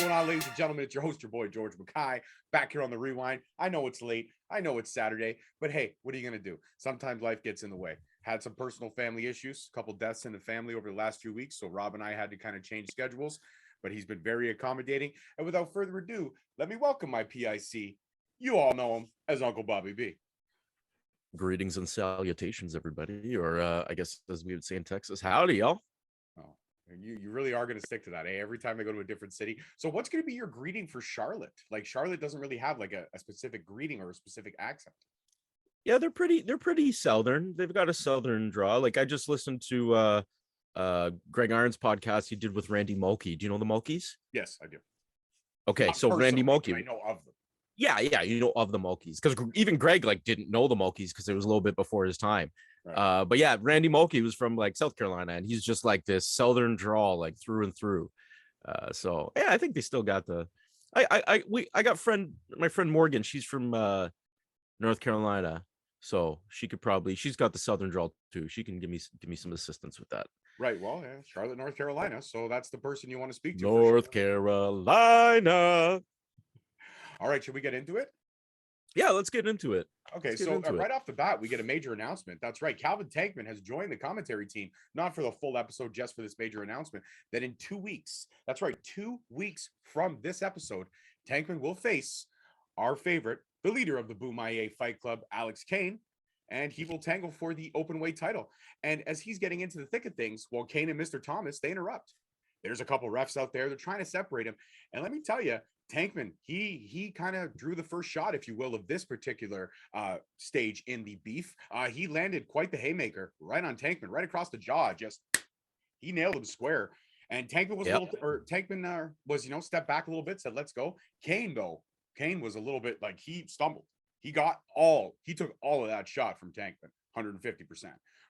going on, ladies and gentlemen? It's your host, your boy, George Mackay, back here on the Rewind. I know it's late. I know it's Saturday, but hey, what are you going to do? Sometimes life gets in the way. Had some personal family issues, a couple deaths in the family over the last few weeks, so Rob and I had to kind of change schedules, but he's been very accommodating. And without further ado, let me welcome my PIC. You all know him as Uncle Bobby B. Greetings and salutations, everybody, or I guess as we would say in Texas, howdy, y'all. Oh, you really are going to stick to that, eh? Every time I go to a different city. So what's going to be your greeting for Charlotte? Like Charlotte doesn't really have like a specific greeting or a specific accent. Yeah, they're pretty southern. They've got a southern draw. Like I just listened to Greg Iron's podcast he did with Randy Mulkey. Do you know the Mulkeys? Yes, I do. Okay, Not so Randy personally, Mulkey. I know of them. Yeah, you know of the Mulkeys because even Greg like didn't know the Mulkeys because it was a little bit before his time. Right. But yeah, Randy Mulkey was from like South Carolina, and he's just like this southern drawl, like through and through. So yeah, I think they still got the. I got my friend Morgan. She's from North Carolina, so she's got the southern drawl too. She can give me some assistance with that. Right. Well, yeah, Charlotte, North Carolina. So that's the person you want to speak to. North Carolina. All right, should we get into it? Yeah, let's get into it. Okay, so right off the bat, we get a major announcement. That's right. Calvin Tankman has joined the commentary team, not for the full episode, just for this major announcement, that in 2 weeks, that's right, 2 weeks from this episode, Tankman will face our favorite, the leader of the Boom-IA Fight Club, Alex Kane, and he will tangle for the openweight title. And as he's getting into the thick of things, while Kane and Mr. Thomas, they interrupt. There's a couple refs out there. They're trying to separate him. And let me tell you, Tankman, he kind of drew the first shot, if you will, of this particular stage in the beef. He landed quite the haymaker right on Tankman, right across the jaw. Just he nailed him square. And Tankman was Tankman was stepped back a little bit, said let's go. Kane was a little bit like he stumbled. He took all of that shot from Tankman, 150%.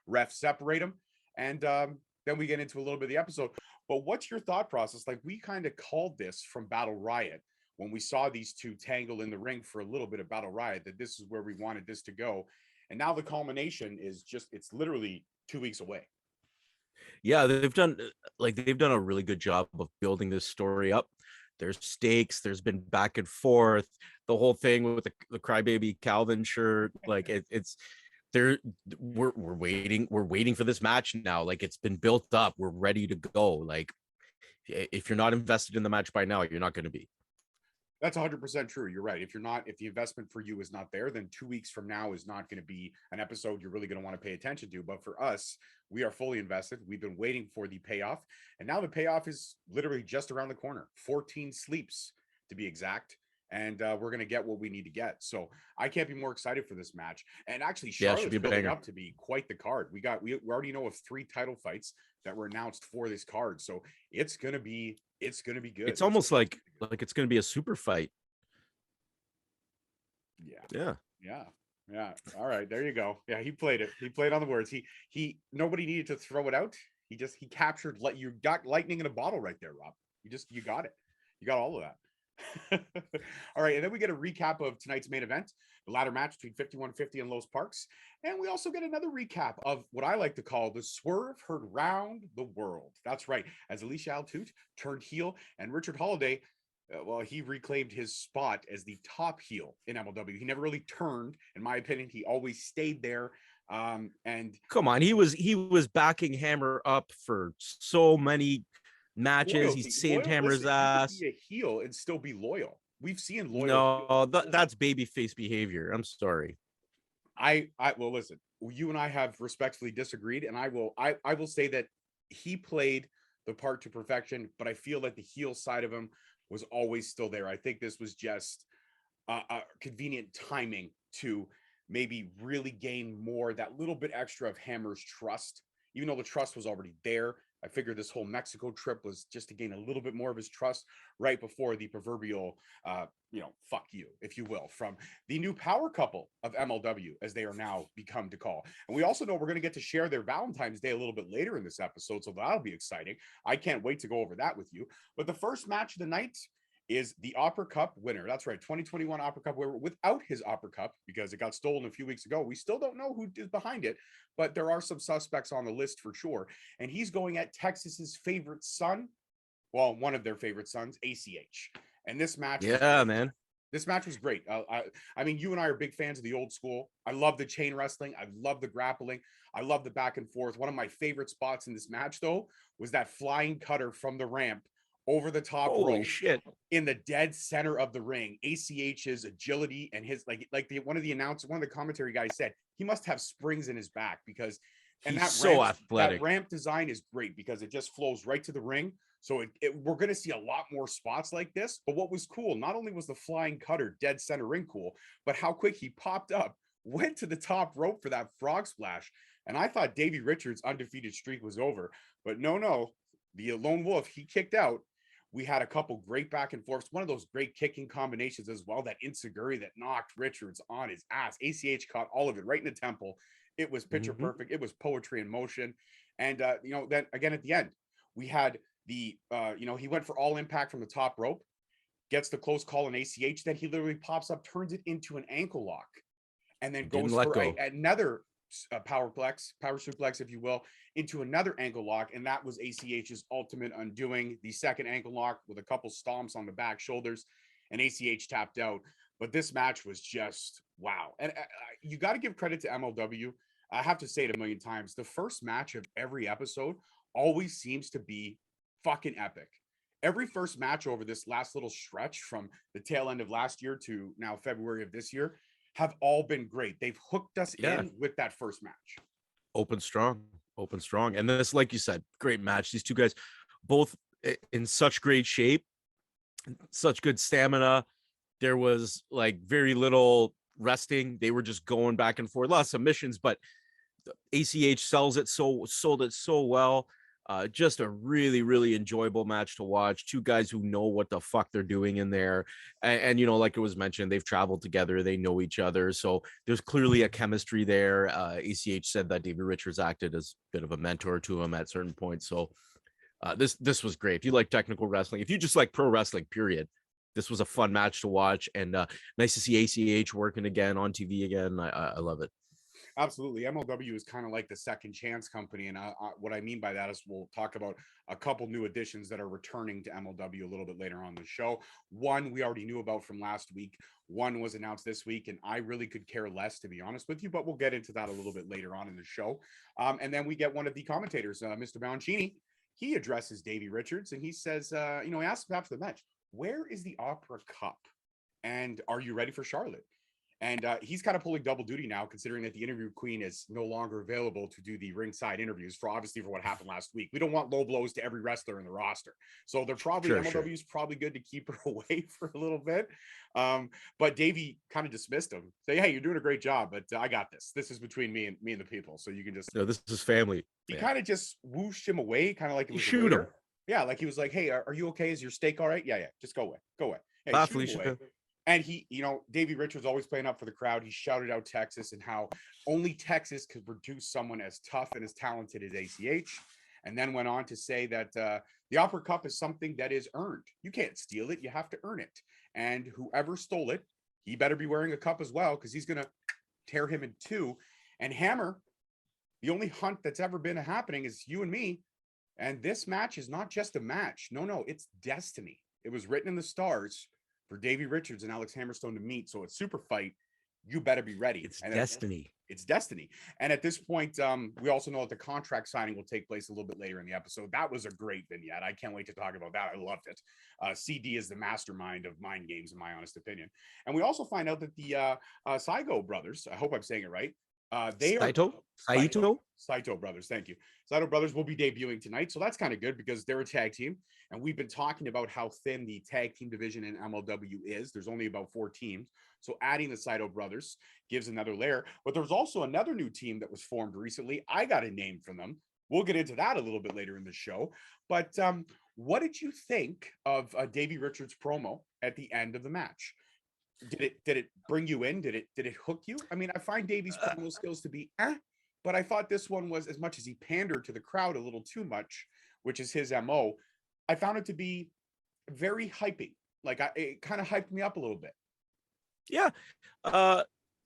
Refs separate him, and then we get into a little bit of the episode. But what's your thought process? Like we kind of called this from Battle Riot when we saw these two tangle in the ring for a little bit of Battle Riot, that this is where we wanted this to go. And now the culmination is it's literally 2 weeks away. Yeah, they've done a really good job of building this story up. There's stakes, there's been back and forth, the whole thing with the Crybaby Calvin shirt, like it's there. We're waiting for this match now. Like it's been built up, we're ready to go. Like if you're not invested in the match by now, you're not going to be. That's 100% true. You're right. If the investment for you is not there, then 2 weeks from now is not going to be an episode you're really going to want to pay attention to. But for us, we are fully invested. We've been waiting for the payoff. And now the payoff is literally just around the corner. 14 sleeps to be exact. And we're going to get what we need to get. So I can't be more excited for this match. And actually, Charlotte's building up to be quite the card. We already know of 3 title fights that were announced for this card. So it's going to be good. It's almost like it's going to be a super fight. Yeah. All right, there you go. Yeah, he played it. He played on the words. He nobody needed to throw it out. He captured. You got lightning in a bottle right there, Rob. You got it. You got all of that. All right, and then we get a recap of tonight's main event, the ladder match between 5150 and Los Parks, and we also get another recap of what I like to call the swerve heard round the world. That's right, as Alicia turned heel, and Richard Holiday, he reclaimed his spot as the top heel in MLW. He never really turned, in my opinion. He always stayed there. And come on, he was backing Hammer up for so many matches. He saved Hammer's ass. Be a heel and still be loyal. We've seen loyal. No, that's babyface behavior. I'm sorry. Well, listen. You and I have respectfully disagreed, and I will say that he played the part to perfection. But I feel that the heel side of him was always still there. I think this was just a convenient timing to maybe really gain more, that little bit extra of Hammer's trust, even though the trust was already there. I figured this whole Mexico trip was just to gain a little bit more of his trust right before the proverbial, fuck you, if you will, from the new power couple of MLW, as they are now become to call. And we also know we're going to get to share their Valentines Day a little bit later in this episode, so that'll be exciting. I can't wait to go over that with you. But the first match of the night is the Opera Cup winner. That's right, 2021 Opera Cup winner without his Opera Cup because it got stolen a few weeks ago. We still don't know who is behind it, but there are some suspects on the list for sure. And he's going at Texas's favorite son, well, one of their favorite sons, ACH. And this match, Yeah, man. this match was great. I mean, you and I are big fans of the old school. I love the chain wrestling. I love the grappling. I love the back and forth. One of my favorite spots in this match, though, was that flying cutter from the ramp over the top Holy rope shit. in the dead center of the ring. ACH's agility and his one of the commentary guys said he must have springs in his back because and He's that so ramp, athletic. that ramp design is great because it just flows right to the ring. So we're going to see a lot more spots like this. But what was cool, not only was the flying cutter dead center ring cool, but how quick he popped up, went to the top rope for that frog splash. And I thought Davey Richards' undefeated streak was over. But no, the lone wolf, he kicked out. We had a couple great back and forths, one of those great kicking combinations as well, that Inseguri that knocked Richards on his ass. ACH caught all of it right in the temple. It was picture perfect. It was poetry in motion. And, then again at the end, we had he went for all impact from the top rope, gets the close call on ACH. Then he literally pops up, turns it into an ankle lock, and then goes for another power suplex, if you will, into another ankle lock. And that was ACH's ultimate undoing. The second ankle lock with a couple stomps on the back shoulders, and ACH tapped out. But this match was just wow. And you got to give credit to MLW. I have to say it a million times. The first match of every episode always seems to be fucking epic. Every first match over this last little stretch from the tail end of last year to now February of this year have all been great. They've hooked us in with that first match. Open strong. And this, like you said, great match. These two guys both in such great shape, such good stamina. There was like very little resting. They were just going back and forth, a lot of submissions, but ACH sold it so well. Just a really, really enjoyable match to watch. Two guys who know what the fuck they're doing in there. And like it was mentioned, they've traveled together. They know each other. So there's clearly a chemistry there. ACH said that David Richards acted as a bit of a mentor to him at certain points. So this was great. If you like technical wrestling, if you just like pro wrestling, period, this was a fun match to watch. And nice to see ACH working again on TV again. I love it. Absolutely. MLW is kind of like the second chance company. And what I mean by that is we'll talk about a couple new additions that are returning to MLW a little bit later on the show. One we already knew about from last week. One was announced this week, and I really could care less, to be honest with you, but we'll get into that a little bit later on in the show. And then we get one of the commentators, Mr. Balancini. He addresses Davey Richards, and he says, he asks him after the match, where is the Opera Cup? And are you ready for Charlotte? And he's kind of pulling double duty now, considering that the interview queen is no longer available to do the ringside interviews for what happened last week. We don't want low blows to every wrestler in the roster. So they're probably, MLW is probably good to keep her away for a little bit. But Davey kind of dismissed him. Say, hey, you're doing a great job, but I got this. This is between me and the people. So you can just. No, this is family. He kind of just whooshed him away, kind of like it was. Shoot him. Yeah, like he was like, hey, are you okay? Is your steak all right? Yeah. Just go away. Bye, Felicia. And he, Davey Richards always playing up for the crowd. He shouted out Texas and how only Texas could produce someone as tough and as talented as ACH. And then went on to say that the Opera Cup is something that is earned. You can't steal it. You have to earn it. And whoever stole it, he better be wearing a cup as well, because he's going to tear him in two. And Hammer, the only hunt that's ever been happening is you and me. And this match is not just a match. No, it's destiny. It was written in the stars for Davey Richards and Alex Hammerstone to meet. So it's Superfight. You better be ready. It's destiny. It's destiny. And at this point, we also know that the contract signing will take place a little bit later in the episode. That was a great vignette. I can't wait to talk about that. I loved it. CD is the mastermind of mind games, in my honest opinion. And we also find out that the Saigo brothers, I hope I'm saying it right, Saito brothers, thank you. Saito brothers will be debuting tonight, so that's kind of good because they're a tag team, and we've been talking about how thin the tag team division in MLW is. There's only about 4 teams, so adding the Saito brothers gives another layer. But there's also another new team that was formed recently. I got a name from them. We'll get into that a little bit later in the show. But what did you think of Davey Richards' promo at the end of the match? Did it bring you in? Did it hook you? I mean, I find Davey's promo skills to be but I thought this one was, as much as he pandered to the crowd a little too much, which is his MO, I found it to be very hyping. Like it kind of hyped me up a little bit. Yeah.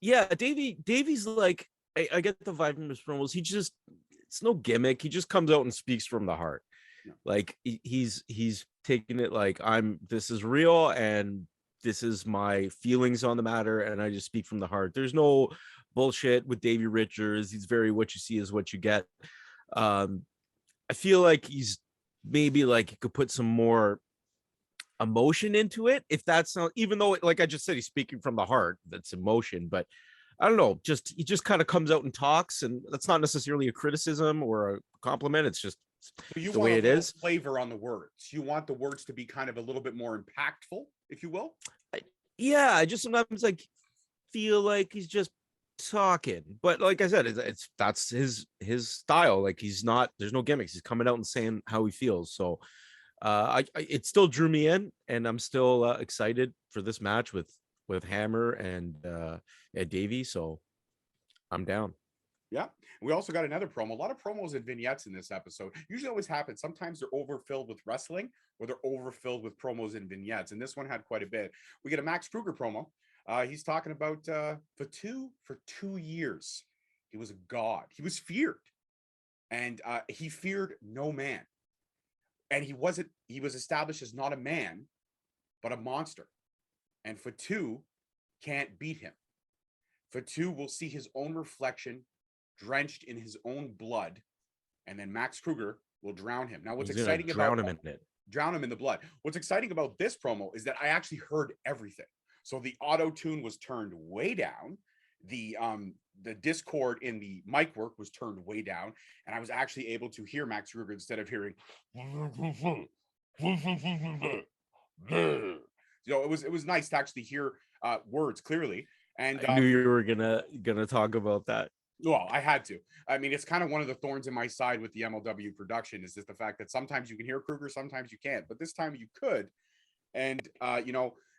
Davey's like, I get the vibe from his promos. It's no gimmick. He just comes out and speaks from the heart. Yeah. Like he's taking it like this is real and this is my feelings on the matter, and I just speak from the heart. There's no bullshit with Davey Richards. He's very what you see is what you get. I feel like he's maybe like he could put some more emotion into it, if that's not, even though like I just said, he's speaking from the heart, that's emotion. But I don't know, he just kind of comes out and talks, and that's not necessarily a criticism or a compliment. It's just So you the want way a it little is. flavor on the words. You want the words to be kind of a little bit more impactful, if you will. Yeah, I just sometimes like feel like he's just talking, but like I said, it's that's his style. Like he's not, there's no gimmicks. He's coming out and saying how he feels. So it still drew me in, and I'm still excited for this match with Hammer and Davey. So I'm down. Yeah. We also got another promo. A lot of promos and vignettes in this episode. Usually always happens. Sometimes they're overfilled with wrestling, or they're overfilled with promos and vignettes. And this one had quite a bit. We get a Max Kruger promo. He's talking about for 2 years, he was a god. He was feared. And he feared no man. And he was established as not a man, but a monster. And Fatu can't beat him. Fatu will see his own reflection drenched in his own blood, and then Max Kruger will drown him. Now, what's exciting about drown him in it, drown him in the blood. What's exciting about this promo is that I actually heard everything. So the auto tune was turned way down. The Discord in the mic work was turned way down, and I was actually able to hear Max Kruger instead of hearing. It was nice to actually hear words clearly. And I knew you were gonna talk about that. Well, I had to. I mean, it's kind of one of the thorns in my side with the MLW production is just the fact that sometimes you can hear Kruger, sometimes you can't. But this time you could. And,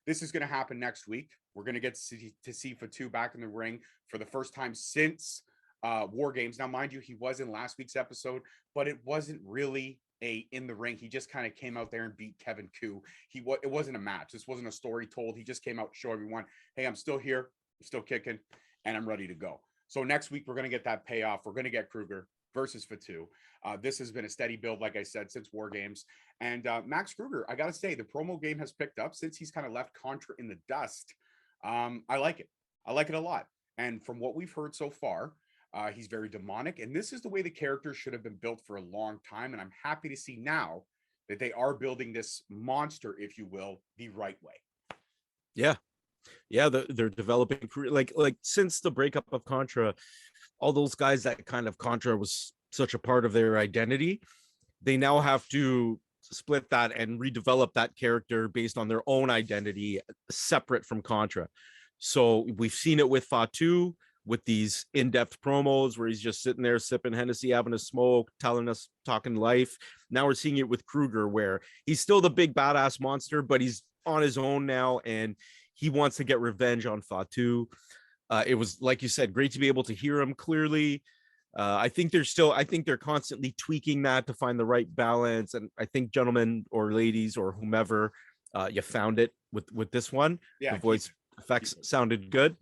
this is going to happen next week. We're going to get to see Fatu back in the ring for the first time since War Games. Now, mind you, he was in last week's episode, but it wasn't really in the ring. He just kind of came out there and beat Kevin Koo. It wasn't a match. This wasn't a story told. He just came out to show everyone, hey, I'm still here. I'm still kicking, and I'm ready to go. So next week, we're going to get that payoff. We're going to get Kruger versus Fatu. This has been a steady build, like I said, since War Games. And Max Kruger, I got to say, the promo game has picked up since he's kind of left Contra in the dust. I like it. I like it a lot. And from what we've heard so far, he's very demonic. And this is the way the character should have been built for a long time. And I'm happy to see now that they are building this monster, if you will, the right way. Yeah. Yeah, they're developing like since the breakup of Contra, all those guys that kind of Contra was such a part of their identity, they now have to split that and redevelop that character based on their own identity separate from Contra. So we've seen it with Fatu with these in-depth promos where he's just sitting there sipping Hennessy, having a smoke, telling us, talking life. Now we're seeing it with Kruger where he's still the big badass monster, but he's on his own now, and he wants to get revenge on Fatu. It was, like you said, great to be able to hear him clearly. I think they're constantly tweaking that to find the right balance. And I think, gentlemen or ladies or whomever, you found it with this one. Yeah, the voice effects sounded good.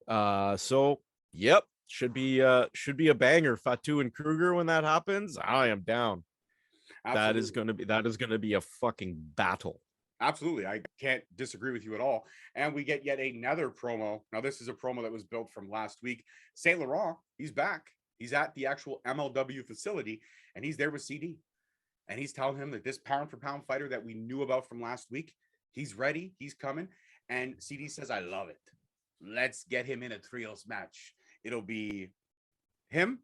So yep, should be a banger. Fatu and Kruger when that happens. I am down. Absolutely. That is gonna be a fucking battle. Absolutely. I can't disagree with you at all. And we get yet another promo. Now, this is a promo that was built from last week. Saint Laurent, he's back. He's at the actual MLW facility, and he's there with CD. And he's telling him that this pound for pound fighter that we knew about from last week, he's ready. He's coming. And CD says, I love it. Let's get him in a trios match. It'll be him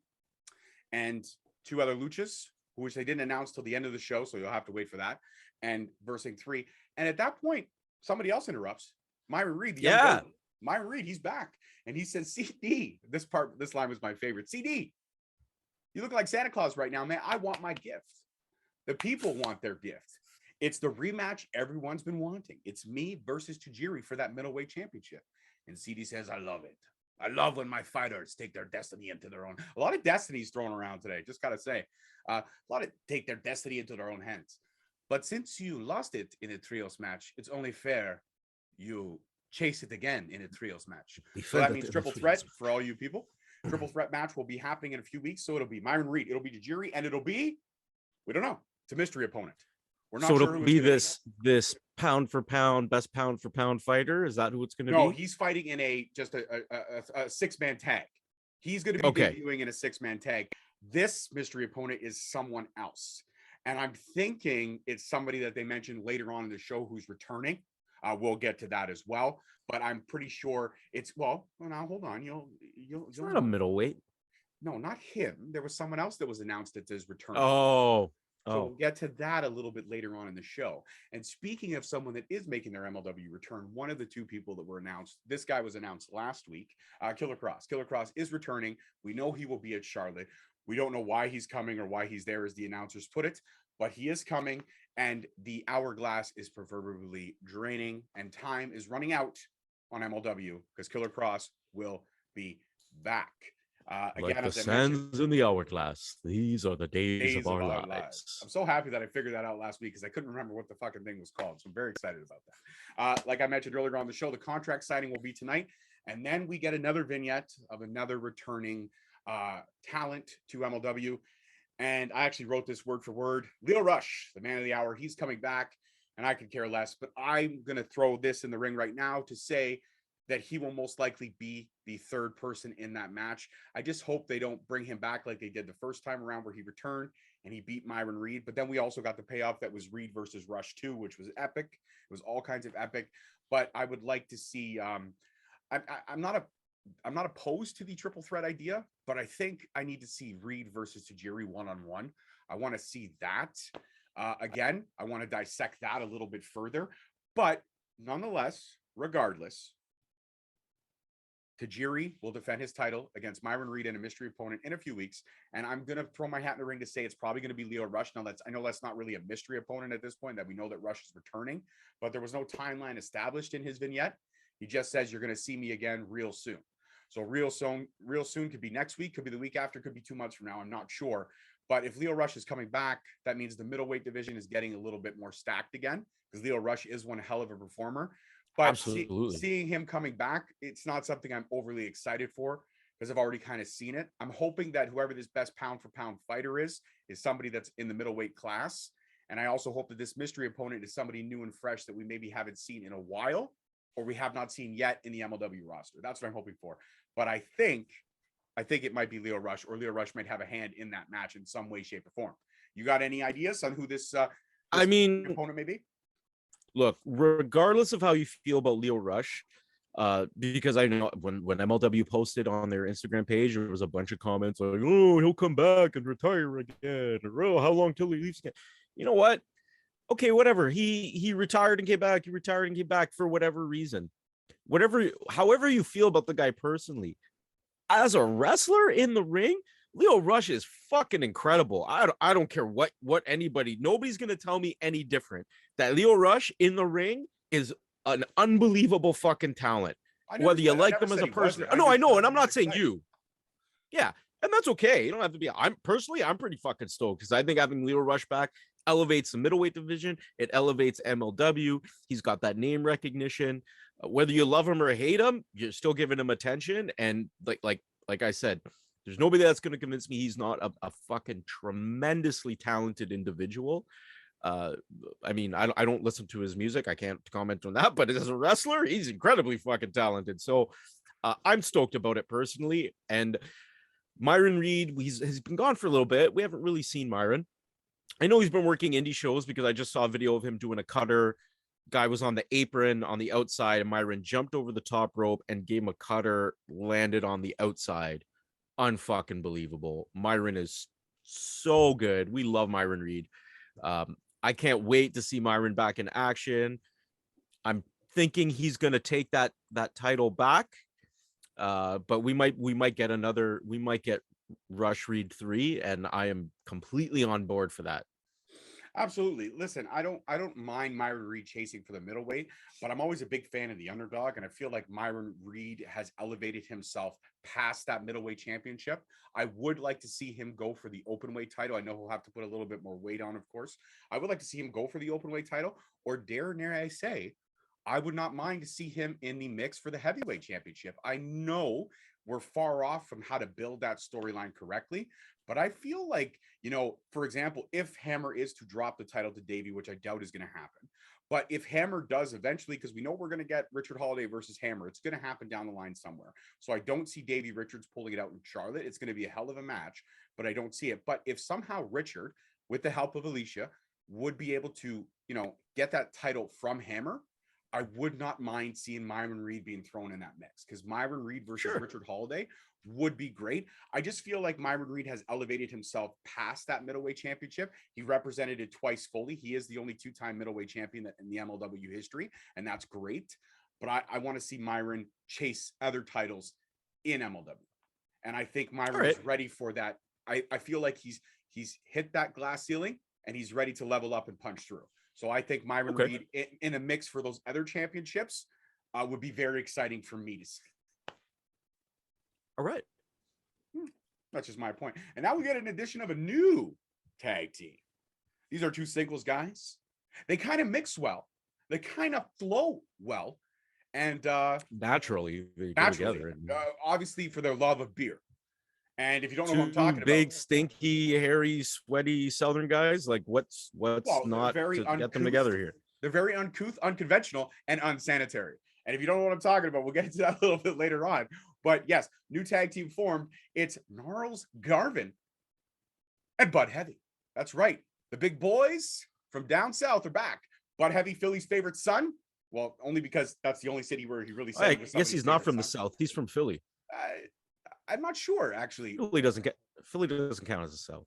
and 2 other luchas, which they didn't announce till the end of the show. So you'll have to wait for that. And versing 3. And at that point, somebody else interrupts. Myron Reed, Myron Reed, he's back. And he says, CD, this line was my favorite. CD, you look like Santa Claus right now, man. I want my gift. The people want their gift. It's the rematch everyone's been wanting. It's me versus Tajiri for that middleweight championship. And CD says, I love it. I love when my fighters take their destiny into their own. A lot of destinies thrown around today. Just got to say, a lot of take their destiny into their own hands. But since you lost it in a trios match, it's only fair you chase it again in a trios match. So that means triple threat for all you people. Triple threat match will be happening in a few weeks. So it'll be Myron Reed, it'll be Tajiri, and it'll be, we don't know. It's a mystery opponent. We're So not sure it'll who it's be going to be. this pound for pound, best pound for pound fighter. Is that who it's going to No, be? he's fighting in a 6-man tag. He's going to be Okay. debuting in a 6-man tag. This mystery opponent is someone else. And I'm thinking it's somebody that they mentioned later on in the show who's returning. We'll get to that as well. But I'm pretty sure it's, well, now hold on. You'll not a middleweight. No, not him. There was someone else that was announced that is returning. So we'll get to that a little bit later on in the show. And speaking of someone that is making their MLW return, one of the two people that were announced, this guy was announced last week, Killer Cross. Killer Cross is returning. We know he will be at Charlotte. We don't know why he's coming or why he's there, as the announcers put it, but he is coming, and the hourglass is proverbially draining, and time is running out on MLW because Killer Cross will be back. Like again, the as I mentioned, sands in the hourglass. These are the days of our lives. I'm so happy that I figured that out last week because I couldn't remember what the fucking thing was called. So I'm very excited about that. Like I mentioned earlier on the show, the contract signing will be tonight. And then we get another vignette of another returning talent to MLW. And I actually wrote this word for word. Leo Rush, the man of the hour, he's coming back. And I could care less. But I'm going to throw this in the ring right now to say that he will most likely be the third person in that match. I just hope they don't bring him back like they did the first time around where he returned and he beat Myron Reed. But then we also got the payoff that was Reed versus Rush 2, which was epic. It was all kinds of epic. But I would like to see, I'm not opposed to the triple threat idea, but I think I need to see Reed versus Tajiri one-on-one. I want to see that. Again, I want to dissect that a little bit further. But nonetheless, regardless, Tajiri will defend his title against Myron Reed and a mystery opponent in a few weeks. And I'm going to throw my hat in the ring to say it's probably going to be Leo Rush. Now, I know that's not really a mystery opponent at this point, that we know that Rush is returning, but there was no timeline established in his vignette. He just says, you're going to see me again real soon. So real soon could be next week, could be the week after, could be 2 months from now. I'm not sure. But if Leo Rush is coming back, that means the middleweight division is getting a little bit more stacked again, because Leo Rush is one hell of a performer. But seeing him coming back, it's not something I'm overly excited for because I've already kind of seen it. I'm hoping that whoever this best pound for pound fighter is somebody that's in the middleweight class. And I also hope that this mystery opponent is somebody new and fresh that we maybe haven't seen in a while or we have not seen yet in the MLW roster. That's what I'm hoping for. But I think it might be Leo Rush, or Leo Rush might have a hand in that match in some way, shape, or form. You got any ideas on who this opponent may be? Look, regardless of how you feel about Leo Rush, because I know when MLW posted on their Instagram page, there was a bunch of comments like, "Oh, he'll come back and retire again," or "Oh, how long till he leaves again?" You know what? Okay, whatever. He retired and came back. He retired and came back for whatever reason. However you feel about the guy personally, as a wrestler in the ring, Leo Rush is fucking incredible. I don't care what anybody, nobody's gonna tell me any different. That Leo Rush in the ring is an unbelievable fucking talent. Whether you like him as a person, no, I know, and I'm not saying you. Yeah, and that's okay. You don't have to be. I'm pretty fucking stoked because I think having Leo Rush back elevates the middleweight division. It elevates MLW. He's got that name recognition. Whether you love him or hate him, you're still giving him attention. And like I said, there's nobody that's going to convince me he's not a fucking tremendously talented individual. I mean, I don't listen to his music. I can't comment on that, but as a wrestler, he's incredibly fucking talented. So I'm stoked about it personally. And Myron Reed, he's been gone for a little bit. We haven't really seen Myron. I know he's been working indie shows because I just saw a video of him doing a cutter. Guy was on the apron on the outside, and Myron jumped over the top rope and gave him a cutter, landed on the outside. Unfucking believable. Myron is so good. We love Myron Reed. I can't wait to see Myron back in action. I'm thinking he's going to take that title back. But we might get Rush Reed 3, and I am completely on board for that. Absolutely. Listen, I don't mind Myron Reed chasing for the middleweight, but I'm always a big fan of the underdog, and I feel like Myron Reed has elevated himself past that middleweight championship. I would like to see him go for the openweight title. I know he'll have to put a little bit more weight on, of course. I would like to see him go for the openweight title, or dare I say, I would not mind to see him in the mix for the heavyweight championship. I know we're far off from how to build that storyline correctly. But I feel like, for example, if Hammer is to drop the title to Davey, which I doubt is going to happen, but if Hammer does eventually, because we know we're going to get Richard Holiday versus Hammer, it's going to happen down the line somewhere. So I don't see Davey Richards pulling it out in Charlotte. It's going to be a hell of a match, but I don't see it. But if somehow Richard, with the help of Alicia, would be able to, get that title from Hammer, I would not mind seeing Myron Reed being thrown in that mix, because Myron Reed versus Richard Holiday would be great. I just feel like Myron Reed has elevated himself past that middleweight championship. He represented it twice fully. He is the only two-time middleweight champion in the MLW history, and that's great. But I want to see Myron chase other titles in MLW. And I think Myron is ready for that. I feel like he's hit that glass ceiling, and he's ready to level up and punch through. So I think Myron Reed in a mix for those other championships would be very exciting for me to see. All right. That's just my point. And now we get an addition of a new tag team. These are two singles guys. They kind of mix well. They kind of flow well. And naturally, they go together. Obviously for their love of beer. And if you don't know what I'm talking about, big, stinky, hairy, sweaty Southern guys, like what's not to get them together here? They're very uncouth, unconventional, and unsanitary. And if you don't know what I'm talking about, we'll get into that a little bit later on. But yes, new tag team formed. It's Gnarls Garvin and Bud Heavy. That's right. The big boys from down south are back. Bud Heavy, Philly's favorite son. Well, only because that's the only city where he really said. I guess he's not from the south. He's from Philly. I'm not sure, actually. Philly doesn't count as the South.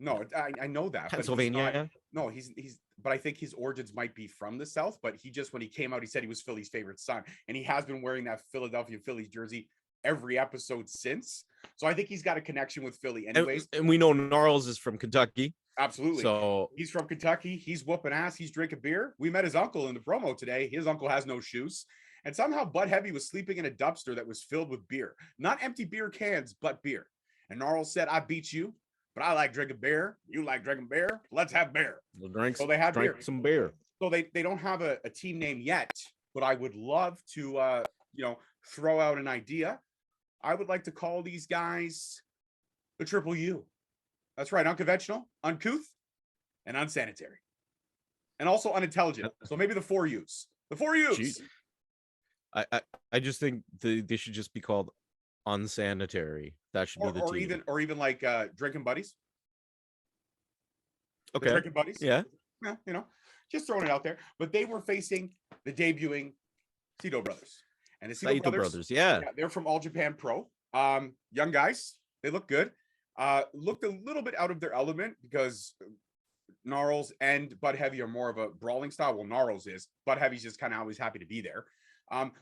No, I know that. Pennsylvania. But he's but I think his origins might be from the South. But when he came out, he said he was Philly's favorite son, and he has been wearing that Philadelphia Phillies jersey every episode since. So I think he's got a connection with Philly, anyways. And we know Gnarls is from Kentucky. Absolutely. So he's from Kentucky. He's whooping ass. He's drinking beer. We met his uncle in the promo today. His uncle has no shoes. And somehow Bud Heavy was sleeping in a dumpster that was filled with beer. Not empty beer cans, but beer. And Gnarls said, I beat you, but I like drinking beer. You like drinking beer? Let's have beer. So they had some beer. So they don't have a team name yet, but I would love to, throw out an idea. I would like to call these guys the Triple U. That's right. Unconventional, uncouth, and unsanitary. And also unintelligent. So maybe the 4 U's. The 4 U's. Jeez. I just think they should just be called unsanitary. That should be the team. Or even like drinking buddies. Okay. Drinking buddies. Yeah. Yeah, just throwing it out there. But they were facing the debuting Saito brothers. And the Saito brothers, yeah, they're from All Japan Pro. Young guys, they look good. Looked a little bit out of their element because Gnarls and Bud Heavy are more of a brawling style. Well, Gnarls is. Bud Heavy's just kind of always happy to be there.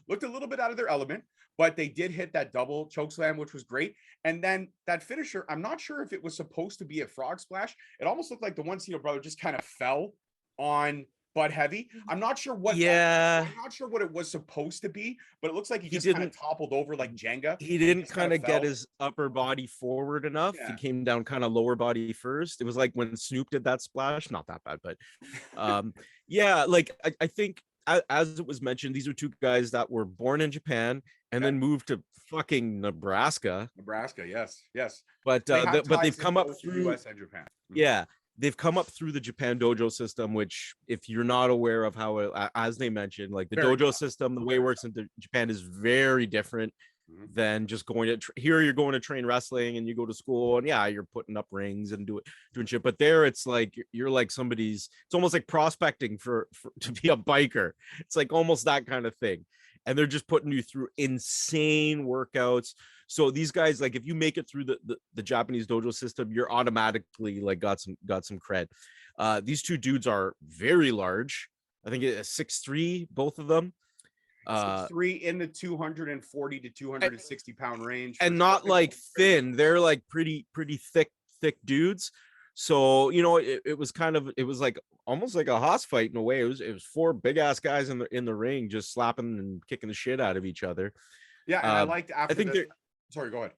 Looked a little bit out of their element, but they did hit that double choke slam, which was great. And then that finisher, I'm not sure if it was supposed to be a frog splash. It almost looked like the one Saito brother just kind of fell on Bud Heavy. I'm not sure what. I'm not sure what it was supposed to be, but it looks like he just kind of toppled over like Jenga. He didn't kind of get his upper body forward enough. Yeah. He came down kind of lower body first. It was like when Snoop did that splash. Not that bad, but yeah, like I think. As it was mentioned, these are two guys that were born in Japan and then moved to fucking Nebraska. Yes. But they've come up through US and Japan. Yeah, they've come up through the Japan dojo system, which, if you're not aware of how, as they mentioned, like the dojo system, the way it works in Japan is very different than just going to here. You're going to train wrestling and you go to school and you're putting up rings and doing shit. But there, it's like you're like somebody's. It's almost like prospecting for to be a biker. It's like almost that kind of thing. And they're just putting you through insane workouts. So these guys, like, if you make it through the Japanese dojo system, you're automatically like got some cred. These two dudes are very large. I think it's 6'3", both of them. 6'3" in the 240 to 260 pound range, and not like thin. They're like pretty thick dudes. So it was like almost like a hoss fight in a way. It was 4 big ass guys in the ring just slapping and kicking the shit out of each other. Yeah, and I liked after. I think sorry, go ahead.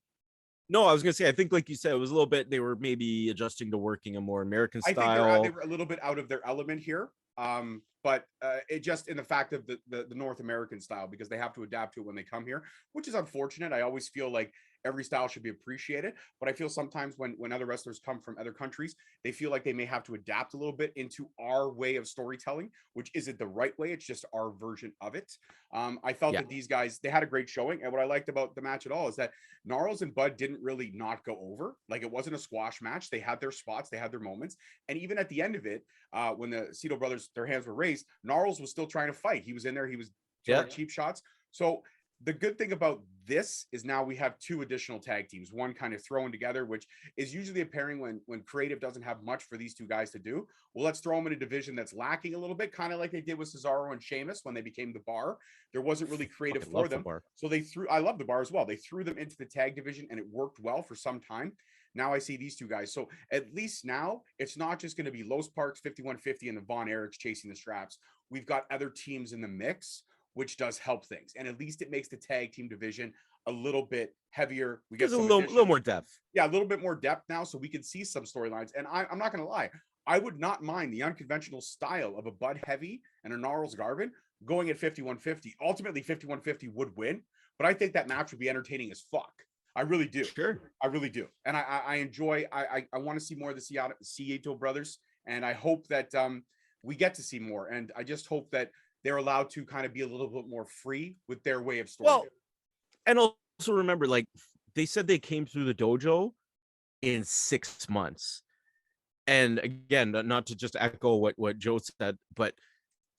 No, I was gonna say, I think, like you said, it was a little bit. They were maybe adjusting to working a more American style. I think they were a little bit out of their element here. But it just in the fact of the North American style, because they have to adapt to it when they come here, which is unfortunate. I always feel like every style should be appreciated, but I feel sometimes when other wrestlers come from other countries, they feel like they may have to adapt a little bit into our way of storytelling, which isn't the right way. It's just our version of it. I felt Yeah. that these guys, they had a great showing, and what I liked about the match at all is that Gnarls and Bud didn't really not go over. Like, it wasn't a squash match. They had their spots, they had their moments, and even at the end of it, when the Cito brothers, their hands were raised, Gnarls was still trying to fight. He was in there. He was throwing cheap shots. So the good thing about this is now we have two additional tag teams, one kind of thrown together, which is usually a pairing when creative doesn't have much for these two guys to do. Well, let's throw them in a division that's lacking a little bit, kind of like they did with Cesaro and Sheamus when they became the Bar. There wasn't really creative for them. So they threw, I love the Bar as well. They threw them into the tag division and it worked well for some time. Now I see these two guys. So at least now it's not just going to be Los Parks, 5150, and the Von Erichs chasing the straps. We've got other teams in the mix, which does help things. And at least it makes the tag team division a little bit heavier. We get a little more depth. Yeah, a little bit more depth now, so we can see some storylines. And I'm not going to lie, I would not mind the unconventional style of a Bud Heavy and a Gnarls Garvin going at 5150. Ultimately, 5150 would win, but I think that match would be entertaining as fuck. I really do. Sure. I really do. And I enjoy, I want to see more of the Cito brothers. And I hope that we get to see more. And I just hope that they're allowed to kind of be a little bit more free with their way of story. Well, and also remember, like, they said they came through the dojo in 6 months. And again, not to just echo what Joe said, but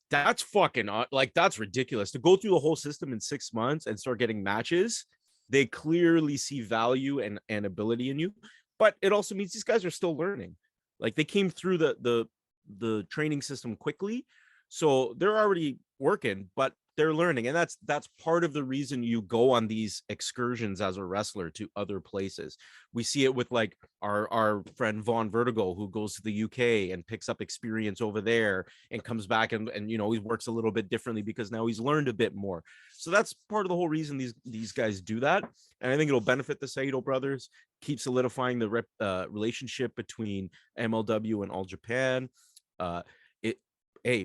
that's fucking, like, that's ridiculous to go through the whole system in 6 months and start getting matches. They clearly see value and ability in you, but it also means these guys are still learning. Like, they came through the training system quickly, so they're already working, but they're learning. And that's part of the reason you go on these excursions as a wrestler to other places. We see it with, like, our friend Vaughn Vertigo, who goes to the UK and picks up experience over there and comes back and he works a little bit differently because now he's learned a bit more. So that's part of the whole reason these guys do that. And I think it'll benefit the Saito brothers, keep solidifying the relationship between MLW and All Japan.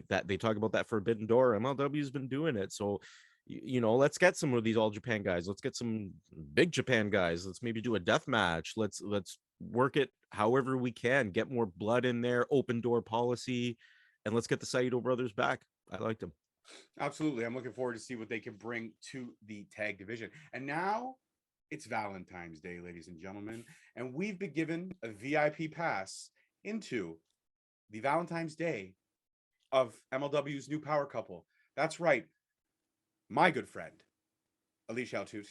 That they talk about that forbidden door. MLW's been doing it, so let's get some of these All Japan guys. Let's get some Big Japan guys. Let's maybe do a death match. Let's work it however we can. Get more blood in there. Open door policy, and let's get the Saito brothers back. I like them. Absolutely, I'm looking forward to see what they can bring to the tag division. And now it's Valentine's Day, ladies and gentlemen, and we've been given a VIP pass into the Valentine's Day of MLW's new power couple. That's right. My good friend, Alicia Altut,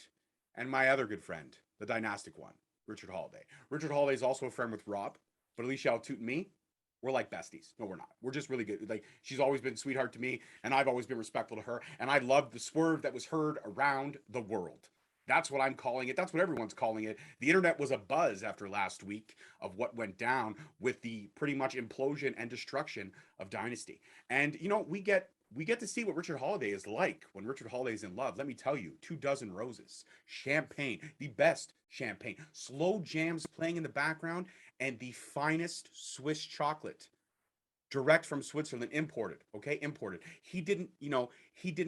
and my other good friend, the dynastic one, Richard Holiday. Richard Holiday is also a friend with Rob, but Alicia Altut and me, we're like besties. No, we're not. We're just really good. Like, she's always been sweetheart to me, and I've always been respectful to her. And I love the swerve that was heard around the world. That's what I'm calling it. That's what everyone's calling it. The internet was abuzz after last week of what went down with the pretty much implosion and destruction of Dynasty. And we get to see what Richard Holiday is like when Richard Holiday is in love. Let me tell you, 24 roses, champagne, the best champagne, slow jams playing in the background, and the finest Swiss chocolate. Direct from Switzerland, imported. He didn't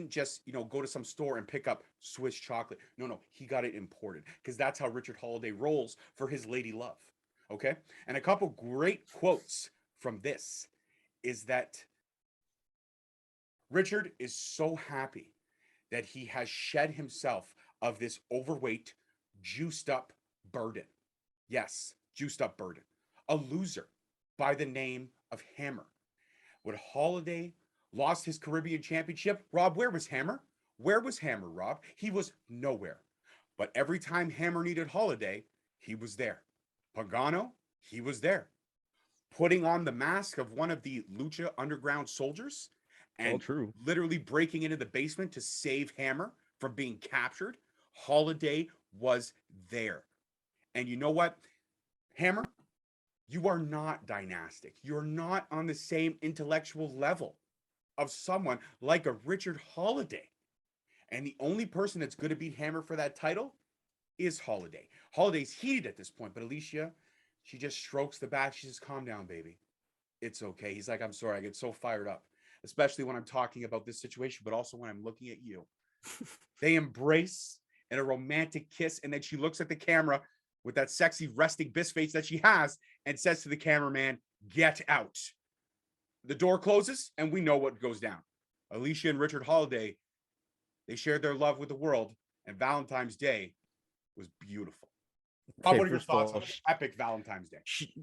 just go to some store and pick up Swiss chocolate. No, he got it imported, because that's how Richard Holiday rolls for his lady love. Okay, and a couple great quotes from this is that Richard is so happy that he has shed himself of this overweight, juiced up burden. Yes, juiced up burden. A loser by the name of Hammer. When Holiday lost his Caribbean championship, Rob, where was Hammer? Where was Hammer, Rob? He was nowhere. But every time Hammer needed Holiday, he was there. Pagano, he was there. Putting on the mask of one of the Lucha Underground soldiers and literally breaking into the basement to save Hammer from being captured, Holiday was there. And you know what? Hammer, you are not dynastic. You're not on the same intellectual level of someone like a Richard Holiday. And the only person that's going to beat Hammer for that title is Holiday. Holiday's heated at this point, but Alicia, she just strokes the back. She says, calm down, baby. It's okay. He's like, I'm sorry. I get so fired up. especially when I'm talking about this situation, but also when I'm looking at you. They embrace in a romantic kiss, and then she looks at the camera with that sexy resting bitch face that she has and says to the cameraman, "Get out." The door closes, and we know what goes down. Alicia and Richard Holiday, they shared their love with the world, and Valentine's Day was beautiful. Okay, What are your first of thoughts all, on this epic Valentine's Day?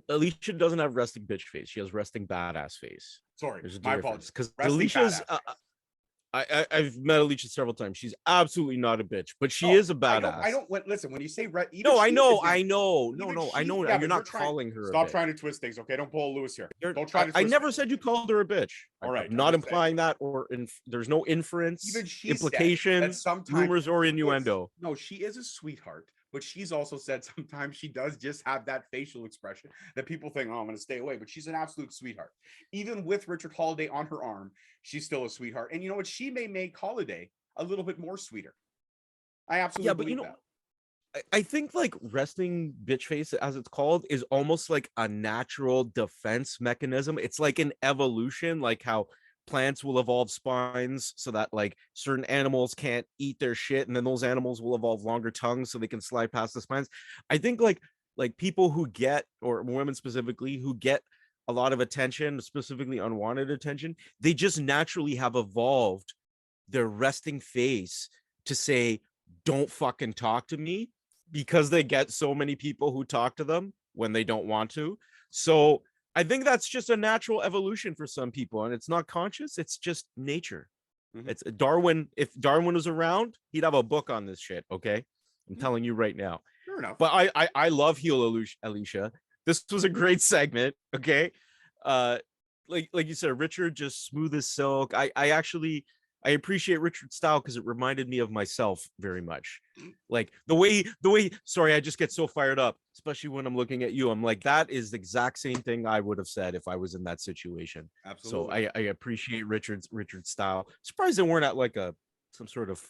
Alicia doesn't have resting bitch face. She has resting badass face. Sorry, There's a my difference apologies. because Resting Alicia's. badass face. I've met Alicia several times. She's absolutely not a bitch, but she No, is a badass. I don't listen, when you say No, I know. even No, I she, know. yeah, You're but not calling her a stop bitch. trying to twist things, okay? Don't pull a Lewis here. You're, Don't try to I twist never things. said you called her a bitch. All right, I'm not I'm just saying. implying that, or there's no inference, Even she implication, said that sometimes rumors, or innuendo. No, she is a sweetheart, but she's also said sometimes she does just have that facial expression that people think, oh, I'm going to stay away. But she's an absolute sweetheart. Even with Richard Holiday on her arm, she's still a sweetheart. And you know what? She may make Holiday a little bit more sweeter. I absolutely believe that. I think like resting bitch face, as it's called, is almost like a natural defense mechanism. It's like an evolution, like how plants will evolve spines so that like certain animals can't eat their shit, and then those animals will evolve longer tongues so they can slide past the spines. I think like people who get, or women specifically, who get a lot of attention, specifically unwanted attention, they just naturally have evolved their resting face to say, don't fucking talk to me, because they get so many people who talk to them when they don't want to. So I think that's just a natural evolution for some people, and it's not conscious. It's just nature. Mm-hmm. It's Darwin. If Darwin was around, he'd have a book on this shit. Okay, I'm telling you right now. Fair enough. But I love heel Alicia. This was a great segment. Okay, like you said, Richard just smooth as silk. I appreciate Richard's style because it reminded me of myself very much. Like the way, sorry, I just get so fired up, especially when I'm looking at you. I'm like, that is the exact same thing I would have said if I was in that situation. Absolutely. So I appreciate Richard's style. Surprised they weren't at like some sort of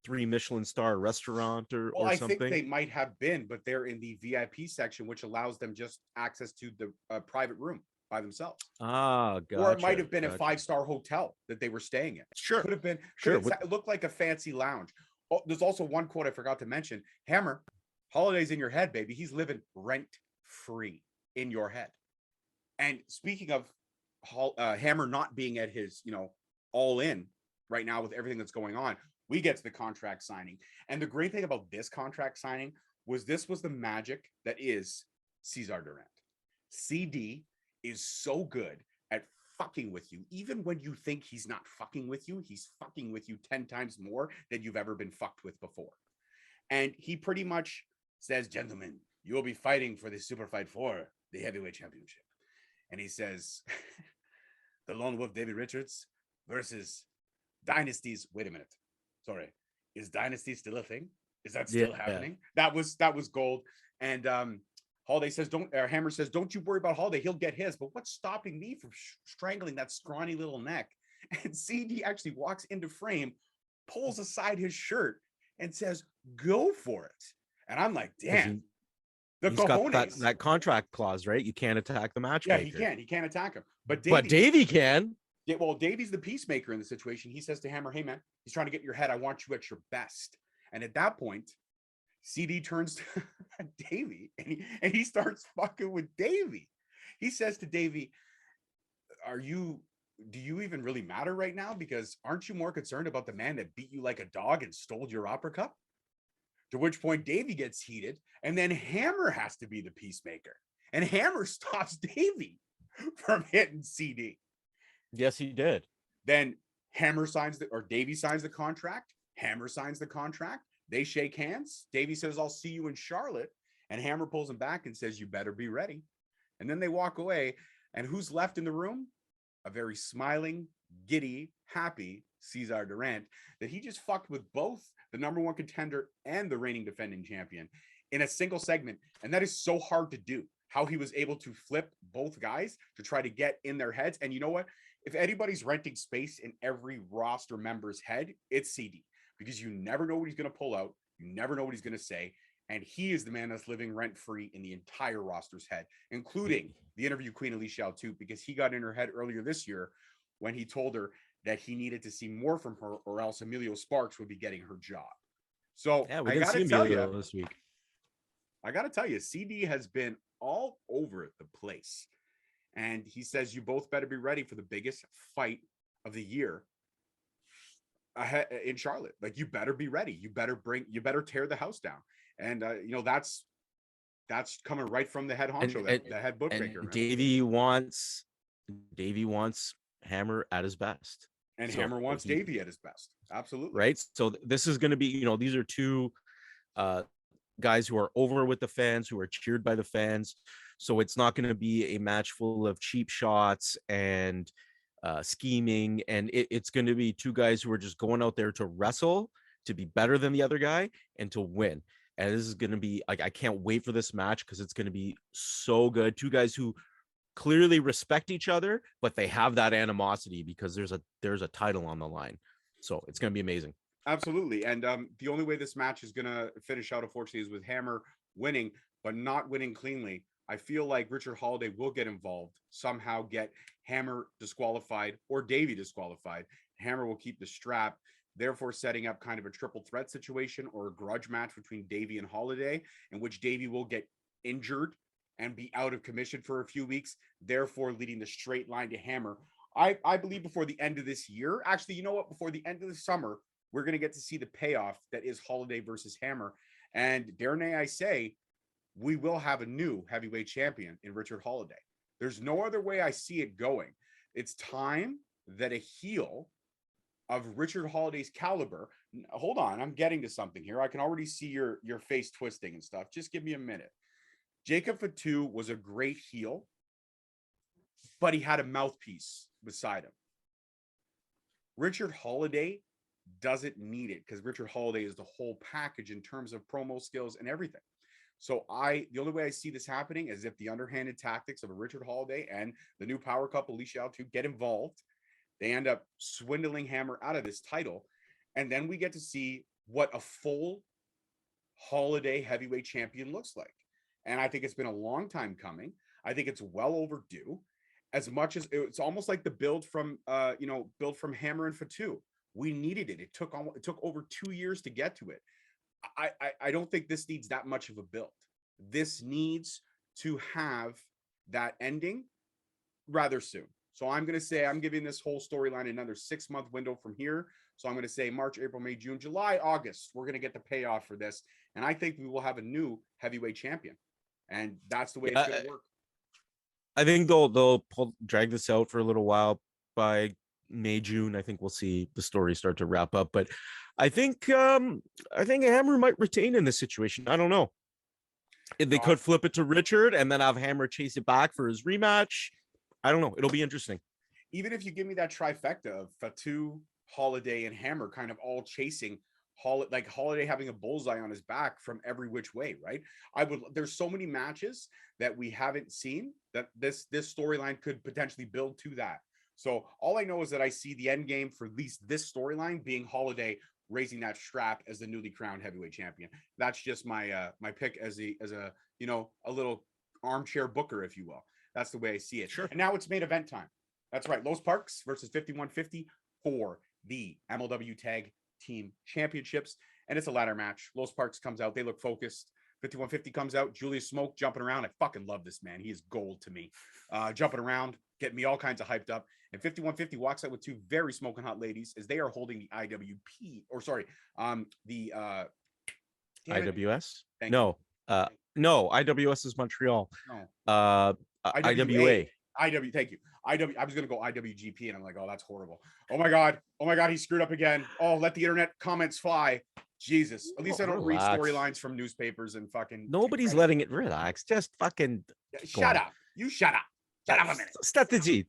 3 Michelin star restaurant or something. I think they might have been, but they're in the VIP section, which allows them just access to the private room by themselves. Gotcha, or it might have been a 5-star hotel that they were staying in. Sure, could have been. Sure, it looked like a fancy lounge. Oh, there's also one quote I forgot to mention. Hammer, Holiday's in your head, baby. He's living rent free in your head. And speaking of Hammer not being at his, all in right now with everything that's going on, we get to the contract signing. And the great thing about this contract signing was this was the magic that is Cesar Durant. CD is so good at fucking with you. Even when you think he's not fucking with you, he's fucking with you 10 times more than you've ever been fucked with before. And he pretty much says, gentlemen, you will be fighting for the Superfight for the heavyweight championship. And he says, the Lone Wolf David Richards versus Dynasty's. Wait a minute. Sorry. Is Dynasty still a thing? Is that still happening? That was gold. And Holiday says, Hammer says, don't you worry about Holiday. He'll get his. But what's stopping me from strangling that scrawny little neck? And CD actually walks into frame, pulls aside his shirt, and says, go for it. And I'm like, damn. He's got that contract clause, right? You can't attack the matchmaker. Yeah, he can't attack him. But Davey can. Yeah, well, Davey's the peacemaker in the situation. He says to Hammer, hey, man, he's trying to get in your head. I want you at your best. And at that point, CD turns to Davey and he starts fucking with Davey. He says to Davey, do you even really matter right now? Because aren't you more concerned about the man that beat you like a dog and stole your opera cup? To which point Davey gets heated, and then Hammer has to be the peacemaker. And Hammer stops Davey from hitting CD. Yes, he did. Then Davey signs the contract. Hammer signs the contract. They shake hands. Davey says, I'll see you in Charlotte. And Hammer pulls him back and says, you better be ready. And then they walk away. And who's left in the room? A very smiling, giddy, happy Cesar Durant that he just fucked with both the number one contender and the reigning defending champion in a single segment. And that is so hard to do. How he was able to flip both guys to try to get in their heads. And you know what? If anybody's renting space in every roster member's head, it's CD. Because you never know what he's going to pull out. You never know what he's going to say. And he is the man that's living rent-free in the entire roster's head, including the interview queen, Alicia too, because he got in her head earlier this year when he told her that he needed to see more from her, or else Emilio Sparks would be getting her job. So Yeah, we I didn't see gotta tell you, Emilio this week. CD has been all over the place. And he says, you both better be ready for the biggest fight of the year in Charlotte. Like, you better be ready. You better tear the house down. And, that's coming right from the head honcho, the head bookmaker. And Davey wants Hammer at his best. And so Hammer wants Davey at his best. Absolutely. Right. So this is going to be, these are two guys who are over with the fans, who are cheered by the fans. So it's not going to be a match full of cheap shots and scheming. And it's going to be two guys who are just going out there to wrestle, to be better than the other guy, and to win. And this is going to be like, I can't wait for this match because it's going to be so good. Two guys who clearly respect each other, but they have that animosity because there's a title on the line. So it's going to be amazing. Absolutely. And the only way this match is going to finish out, unfortunately, is with Hammer winning, but not winning cleanly. I feel like Richard Holiday will get involved, somehow get Hammer disqualified or Davey disqualified. Hammer will keep the strap, therefore setting up kind of a triple threat situation or a grudge match between Davey and Holiday, in which Davey will get injured and be out of commission for a few weeks, therefore leading the straight line to Hammer. I believe before the end of this year, actually, you know what? Before the end of the summer, we're going to get to see the payoff that is Holiday versus Hammer. And dare I say, we will have a new heavyweight champion in Richard Holiday. There's no other way I see it going. It's time that a heel of Richard Holiday's caliber. Hold on, I'm getting to something here. I can already see your face twisting and stuff. Just give me a minute. Jacob Fatu was a great heel, but he had a mouthpiece beside him. Richard Holiday doesn't need it because Richard Holiday is the whole package in terms of promo skills and everything. So the only way I see this happening is if the underhanded tactics of a Richard Holiday and the new power couple, Alicia and Holiday, get involved. They end up swindling Hammer out of this title. And then we get to see what a full Holiday heavyweight champion looks like. And I think it's been a long time coming. I think it's well overdue. As much as it's almost like the build from Hammer and Fatu. We needed it. It took over 2 years to get to it. I don't think this needs that much of a build. This needs to have that ending rather soon. So I'm going to say I'm giving this whole storyline another 6-month window from here. So I'm going to say March, April, May, June, July, August. We're going to get the payoff for this. And I think we will have a new heavyweight champion. And that's the way it's going to work. I think they'll drag this out for a little while. By May, June, I think we'll see the story start to wrap up. But I think Hammer might retain in this situation. I don't know. They could flip it to Richard and then have Hammer chase it back for his rematch. I don't know. It'll be interesting. Even if you give me that trifecta of Fatu, Holiday, and Hammer kind of all chasing Holiday having a bullseye on his back from every which way, right? There's so many matches that we haven't seen that this storyline could potentially build to that. So all I know is that I see the end game for at least this storyline being Holiday raising that strap as the newly crowned heavyweight champion. That's just my pick as a little armchair booker, if you will. That's the way I see it. Sure. And now it's main event time. That's right. Los Parks versus 5150 for the MLW Tag Team Championships. And it's a ladder match. Los Parks comes out. They look focused. 5150 comes out. Julius Smoke jumping around. I fucking love this man. He is gold to me. Jumping around, getting me all kinds of hyped up. And 5150 walks out with two very smoking hot ladies as they are holding the IWS? No, IWS is Montreal. No. IWA. Thank you. I was gonna go IWGP and I'm like, oh, that's horrible. Oh my god, he screwed up again. Oh, let the internet comments fly. Jesus. At least I don't read storylines from newspapers and fucking nobody's letting it relax. Just fucking shut up. You shut up. Shut up a minute. Strategy.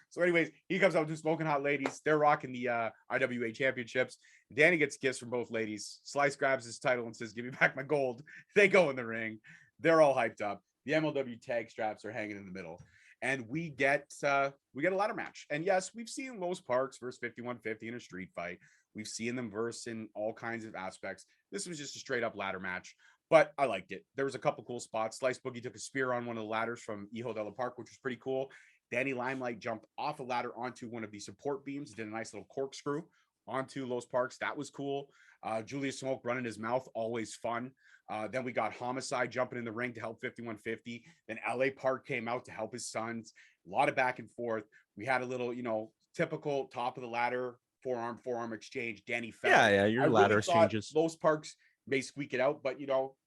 So anyways, he comes out with two smoking hot ladies. They're rocking the IWA championships. Danny gets gifts from both ladies. Slice grabs his title and says, give me back my gold. They go in the ring. They're all hyped up. The MLW tag straps are hanging in the middle. And we get a ladder match. And yes, we've seen Los Parks versus 5150 in a street fight. We've seen them verse in all kinds of aspects. This was just a straight up ladder match, but I liked it. There was a couple cool spots. Slice Boogie took a spear on one of the ladders from Hijo de la Park, which was pretty cool. Danny Limelight jumped off a ladder onto one of the support beams, did a nice little corkscrew onto Los Parks. That was cool. Julius Smoke running his mouth, always fun. Then we got Homicide jumping in the ring to help 5150. Then LA Park came out to help his sons. A lot of back and forth. We had a little, typical top of the ladder, forearm exchange. Danny fell. Yeah, your ladder exchanges. Los Parks may squeak it out, but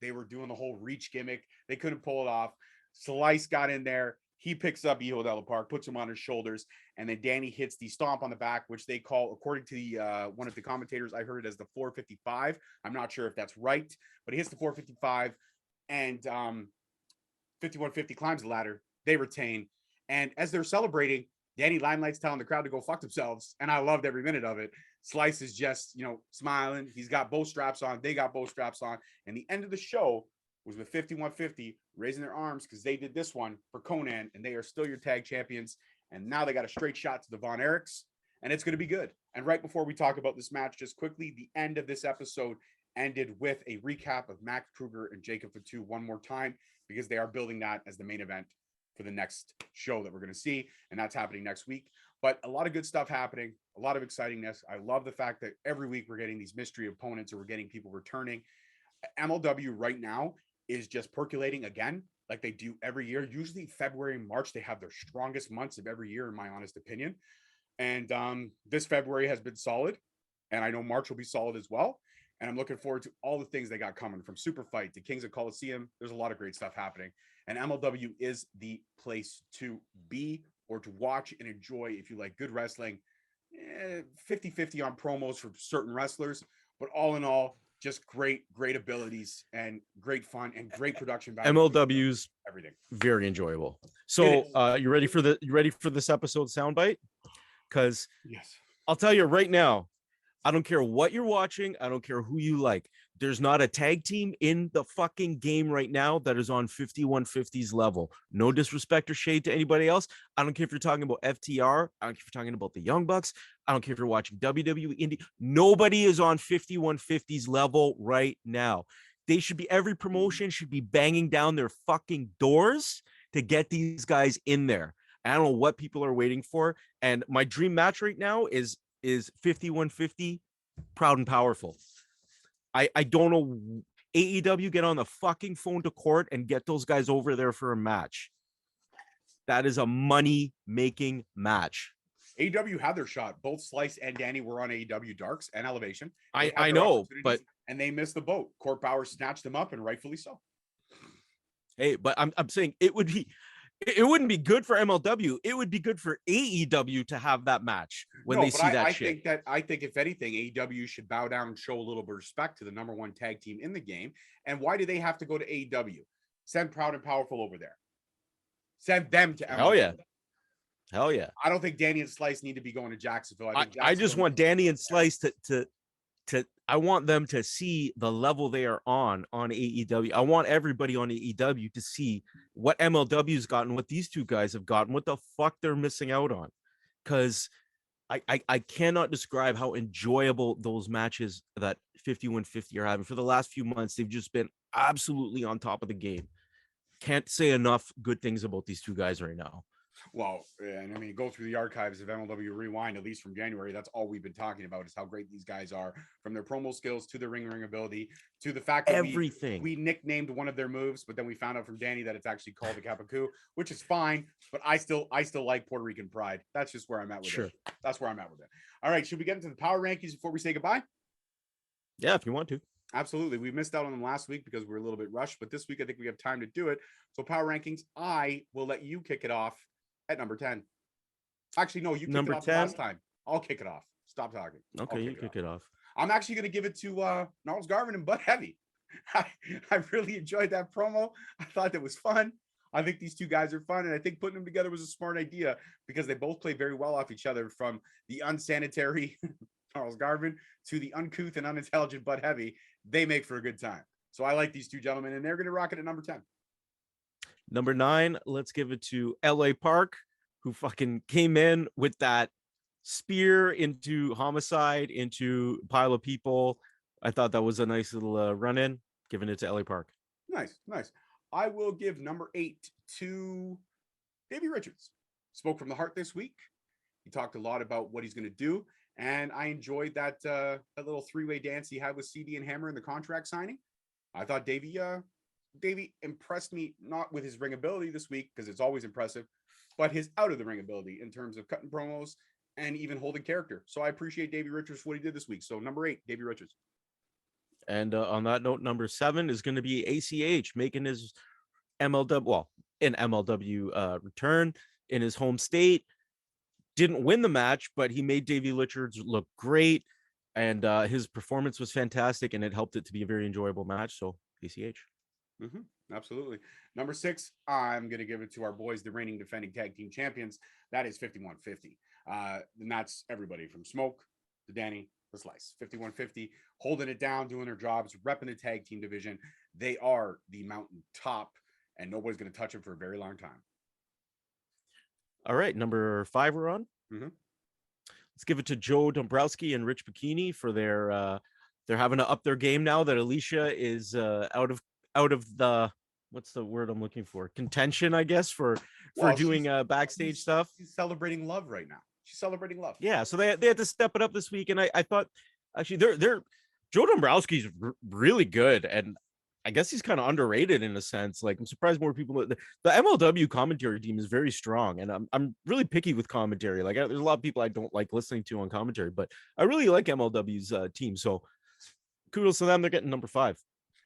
they were doing the whole reach gimmick. They couldn't pull it off. Slice got in there. He picks up Hijo del Park, puts him on his shoulders, and then Danny hits the stomp on the back, which they call, according to the one of the commentators, I heard it as the 455. I'm not sure if that's right, but he hits the 455, and 5150 climbs the ladder. They retain, and as they're celebrating, Danny Limelight's telling the crowd to go fuck themselves, and I loved every minute of it. Slice is just, smiling. He's got both straps on. They got both straps on, and the end of the show was with 5150 raising their arms because they did this one for Conan, and they are still your tag champions. And now they got a straight shot to the Von Erichs, and it's going to be good. And right before we talk about this match, just quickly, the end of this episode ended with a recap of Max Kruger and Jacob Fatu one more time, because they are building that as the main event for the next show that we're going to see, and that's happening next week. But a lot of good stuff happening, a lot of excitingness. I love the fact that every week we're getting these mystery opponents, or we're getting people returning. MLW right now is just percolating again, like they do every year. Usually February and March, they have their strongest months of every year, in my honest opinion. And this February has been solid, and I know March will be solid as well. And I'm looking forward to all the things they got coming, from Superfight to Kings of Coliseum. There's a lot of great stuff happening, and MLW is the place to be, or to watch and enjoy if you like good wrestling. 50-50 on promos for certain wrestlers, but all in all, just great abilities and great fun and great production value. MLW's everything very enjoyable. So you ready for this episode soundbite? Because yes, I'll tell you right now, I don't care what you're watching. I don't care who you like. There's not a tag team in the fucking game right now that is on 5150's level. No disrespect or shade to anybody else. I don't care if you're talking about FTR. I don't care if you're talking about the Young Bucks. I don't care if you're watching WWE Indie. Nobody is on 5150's level right now. Every promotion should be banging down their fucking doors to get these guys in there. I don't know what people are waiting for. And my dream match right now is 5150 Proud and Powerful. I don't know. AEW, get on the fucking phone to Court and get those guys over there for a match. That is a money-making match. AEW had their shot. Both Slice and Danny were on AEW Darks and Elevation. I know, but and they missed the boat. Court Power snatched them up, and rightfully so. Hey, but I'm saying it wouldn't be good for MLW. It would be good for AEW to have that match when they see that shit. I think if anything, AEW should bow down and show a little bit of respect to the number one tag team in the game. And why do they have to go to AEW? Send Proud and Powerful over there. Send them to MLW. Hell yeah. I don't think Danny and Slice need to be going to Jacksonville. I just want Danny and Slice to I want them to see the level they are on AEW. I want everybody on AEW to see what MLW's gotten, what these two guys have gotten, what the fuck they're missing out on. Because I cannot describe how enjoyable those matches that 5150 are having. For the last few months, they've just been absolutely on top of the game. Can't say enough good things about these two guys right now. Well, and I mean, go through the archives of MLW Rewind, at least from January. That's all we've been talking about, is how great these guys are, from their promo skills to their ring ability to the fact that everything. We nicknamed one of their moves, but then we found out from Danny that it's actually called the Kapaku, which is fine. But I still like Puerto Rican pride. That's just where I'm at with it. That's where I'm at with it. All right, should we get into the power rankings before we say goodbye? Yeah, if you want to. Absolutely. We missed out on them last week because we were a little bit rushed, but this week I think we have time to do it. So power rankings, I will let you kick it off at number 10. Actually, no, you kicked it off 10? Last time. I'll kick it off. Stop talking. Okay, you kick it off. I'm actually going to give it to Gnarls Garvin and Bud Heavy. I really enjoyed that promo. I thought that was fun. I think these two guys are fun, and I think putting them together was a smart idea because they both play very well off each other, from the unsanitary Gnarls Garvin to the uncouth and unintelligent Bud Heavy. They make for a good time. So I like these two gentlemen, and they're going to rock it at number 10. Number 9, let's give it to LA Park, who fucking came in with that spear into Homicide, into a pile of people. I thought that was a nice little run-in. Giving it to LA Park. Nice. I will give number 8 to Davey Richards. spoke from the heart this week. He talked a lot about what he's going to do, and I enjoyed that little three-way dance he had with CD and Hammer in the contract signing. I thought Davey impressed me, not with his ring ability this week, because it's always impressive, but his out of the ring ability in terms of cutting promos and even holding character. So I appreciate Davey Richards for what he did this week. So number 8, Davey Richards. And on that note, number 7 is going to be ACH making his MLW return in his home state. Didn't win the match, but he made Davey Richards look great, and his performance was fantastic, and it helped it to be a very enjoyable match. So ACH. Absolutely. Number 6, I'm going to give it to our boys, the reigning defending tag team champions. That is 5150. And that's everybody from Smoke to Danny to Slice. 5150, holding it down, doing their jobs, repping the tag team division. They are the mountain top, and nobody's going to touch them for a very long time. All right, number 5 we're on. Let's give it to Joe Dombrowski and Rich Bikini for their they're having to up their game now that Alicia is out of the, what's the word I'm looking for, contention, I guess, for doing backstage stuff. She's celebrating love right now. She's celebrating love. Yeah, so they had to step it up this week, and I thought actually they're Joe Dombrowski's really good, and I guess he's kind of underrated in a sense. Like, I'm surprised more people. The MLW commentary team is very strong, and I'm really picky with commentary. Like, there's a lot of people I don't like listening to on commentary, but I really like MLW's team. So kudos to them. They're getting number 5.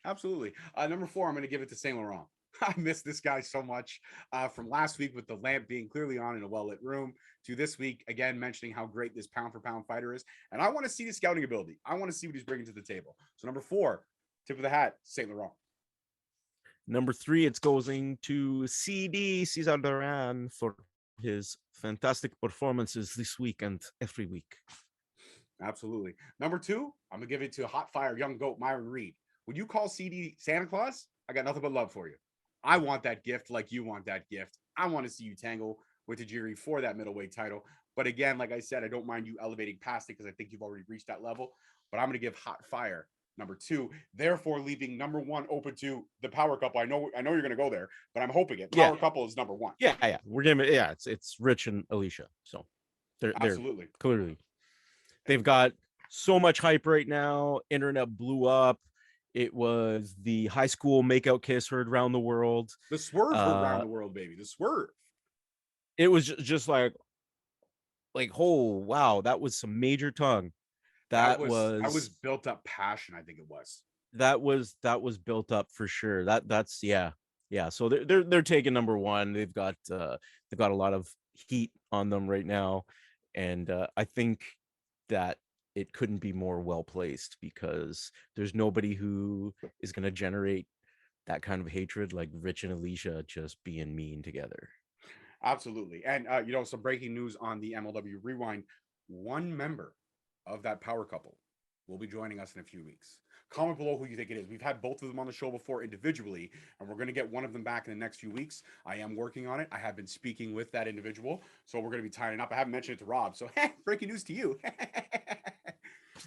Absolutely. Number 4, I'm going to give it to Saint Laurent. I miss this guy so much. From last week with the lamp being clearly on in a well-lit room to this week, again, mentioning how great this pound-for-pound fighter is. And I want to see the scouting ability. I want to see what he's bringing to the table. So number 4, tip of the hat, Saint Laurent. Number 3, it's going to CD Cesar Duran for his fantastic performances this week and every week. Absolutely. Number 2, I'm going to give it to Hot Fire Young Goat Myron Reed. Would you call CD Santa Claus? I got nothing but love for you. I want that gift like you want that gift. I want to see you tangle with Tajiri for that middleweight title. But again, like I said, I don't mind you elevating past it because I think you've already reached that level. But I'm going to give Hot Fire number 2, therefore leaving number 1 open to the Power Couple. I know you're going to go there, but I'm hoping it. Power Couple is number 1. Yeah. We're giving it's Rich and Alicia. So they're absolutely clearly they've got so much hype right now. Internet blew up. It was the high school makeout kiss heard around the world. The swerve heard around the world, baby. The swerve. It was just like, oh wow, that was some major tongue. That was built up passion. I think it was. That was built up for sure. That's yeah. So they're taking number 1. They've got a lot of heat on them right now, and I think that it couldn't be more well placed because there's nobody who is going to generate that kind of hatred like Rich and Alicia just being mean together. Absolutely. And some breaking news on the MLW Rewind. One member of that Power Couple will be joining us in a few weeks. Comment below who you think it is. We've had both of them on the show before individually, and we're going to get one of them back in the next few weeks. I am working on it. I have been speaking with that individual, so we're going to be tying it up. I haven't mentioned it to Rob, so breaking news to you.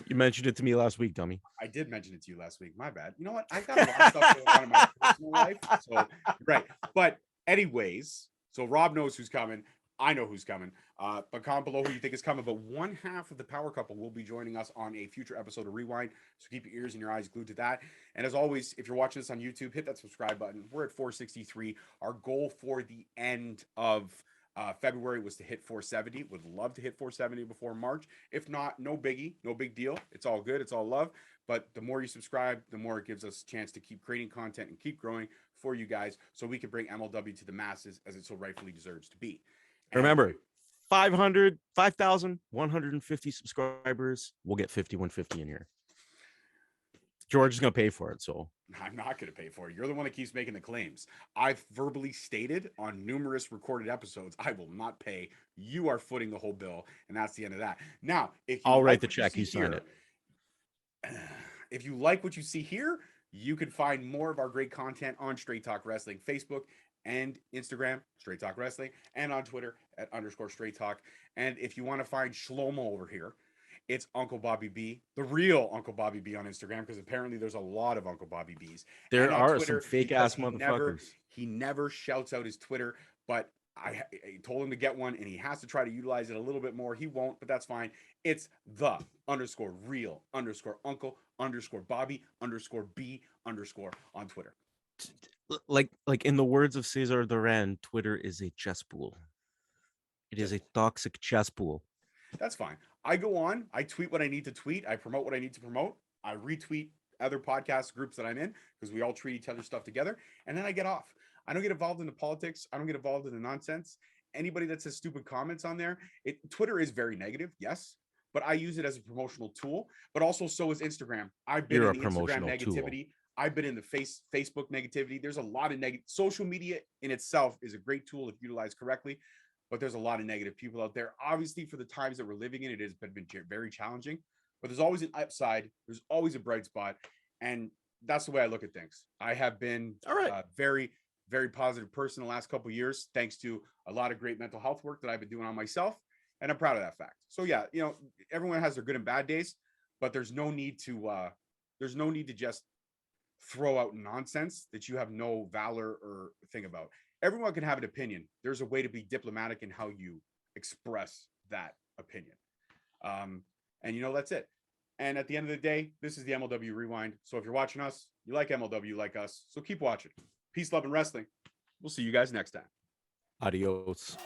You mentioned it to me last week, dummy. I did mention it to you last week. My bad. You know what? I got a lot of stuff going on in my personal life, so right. But anyways, so Rob knows who's coming. I know who's coming. But comment below who you think is coming. But one half of the Power Couple will be joining us on a future episode of Rewind. So keep your ears and your eyes glued to that. And as always, if you're watching this on YouTube, hit that subscribe button. We're at 463. Our goal for the end of February was to hit 470. Would love to hit 470 before March. If not, no biggie, no big deal. It's all good. It's all love. But the more you subscribe, the more it gives us a chance to keep creating content and keep growing for you guys so we can bring MLW to the masses as it so rightfully deserves to be. And remember, 5,150 subscribers, we'll get 5150 in here. George is going to pay for it, so I'm not going to pay for it. You're the one that keeps making the claims. I've verbally stated on numerous recorded episodes, I will not pay. You are footing the whole bill, and that's the end of that. Now, if I'll write the check, you sign it. If you like what you see here, you can find more of our great content on Straight Talk Wrestling Facebook and Instagram, Straight Talk Wrestling, and on Twitter at _Straight Talk. And if you want to find Shlomo over here, it's Uncle Bobby B, the real Uncle Bobby B on Instagram, because apparently there's a lot of Uncle Bobby Bs. There are Twitter, some fake ass motherfuckers. He never shouts out his Twitter, but I told him to get one, and he has to try to utilize it a little bit more. He won't, but that's fine. It's the underscore real underscore uncle underscore Bobby underscore B underscore on Twitter. Like in the words of Cesar Duran, Twitter is a cesspool. It is a toxic cesspool. That's fine. I go on, I tweet what I need to tweet, I promote what I need to promote, I retweet other podcast groups that I'm in because we all treat each other's stuff together, and then I get off. I don't get involved in the politics. I don't get involved in the nonsense. Anybody that says stupid comments on there, Twitter is very negative, yes, but I use it as a promotional tool, but also so is Instagram. I've been You're in a the Instagram promotional negativity. tool. I've been in the Facebook negativity. There's a lot of negative. Social media in itself is a great tool if utilized correctly, but there's a lot of negative people out there. Obviously, for the times that we're living in, it has been very challenging, but there's always an upside. There's always a bright spot. And that's the way I look at things. I have been very, very positive person the last couple of years, thanks to a lot of great mental health work that I've been doing on myself. And I'm proud of that fact. So yeah, everyone has their good and bad days, but there's no need to just throw out nonsense that you have no valor or thing about. Everyone can have an opinion. There's a way to be diplomatic in how you express that opinion. And that's it. And at the end of the day, this is the MLW Rewind. So if you're watching us, you like MLW, you like us. So keep watching. Peace, love, and wrestling. We'll see you guys next time. Adios.